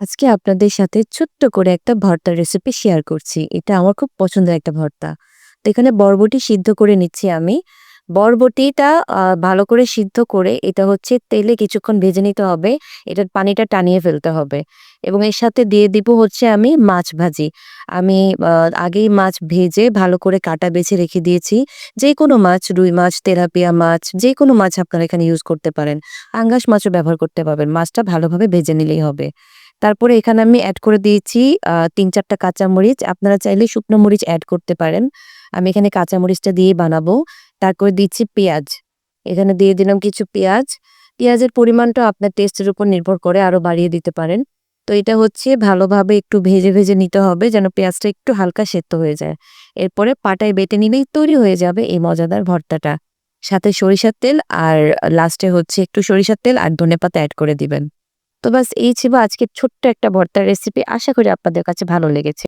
আজকে আপনাদের সাথে ছোট্ট করে একটা ভর্তার রেসিপি শেয়ার করছি। এটা আমার খুব পছন্দের একটা ভর্তা। তো এখানে বরবটি সিদ্ধ করে নিচ্ছি আমি। বরবটিটা ভালো করে সিদ্ধ করে এটা হচ্ছে তেলে কিছুক্ষণ ভেজে নিতে হবে। এটার পানিটা টানিয়ে ফেলতে হবে। এবং এর সাথে দিয়ে দিব হচ্ছে আমি মাছ ভাজি। আমি আ আগেই মাছ ভেজে ভালো করে কাটা বেছে রেখে দিয়েছি। যেকোনো মাছ, রুই মাছ, তেলাপিয়া মাছ, যেকোনো মাছ আপনারা এখানে ইউজ করতে পারেন। পাঙ্গাস মাছও ব্যবহার করতে পারবেন। মাছটা ভালোভাবে ভেজে নিলেই হবে। তারপরে এখানে আমি এড করে দিয়েছি ৩-৪ টা কাঁচামরিচ। আপনারা চাইলে শুকনো মরিচ এড করতে পারেন। আমি এখানে কাঁচামরিচটা দিয়েই বানাবো। তারপরে দিচ্ছি পেঁয়াজ। এখানে দিয়ে দিলাম কিছু পেঁয়াজ। পেঁয়াজের পরিমাণটা আপনার টেস্টের উপর নির্ভর করে আরো বাড়িয়ে দিতে পারেন। তো এটা হচ্ছে ভালোভাবে একটু ভেজে নিতে হবে যেন পেঁয়াজটা একটু হালকা সেদ্ধ হয়ে যায়। এরপরে পাটায় বেটে নিলেই তৈরি হয়ে যাবে এই মজাদার ভর্তাটা। সাথে সরিষার তেল আর লাস্টে হচ্ছে একটু সরিষার তেল আর ধনেপাতা এড করে দিবেন। তো ব্যাস এই ছিল আজকের ছোট্ট একটা ভর্তার রেসিপি। আশা করি আপনাদের কাছে ভালো লেগেছে।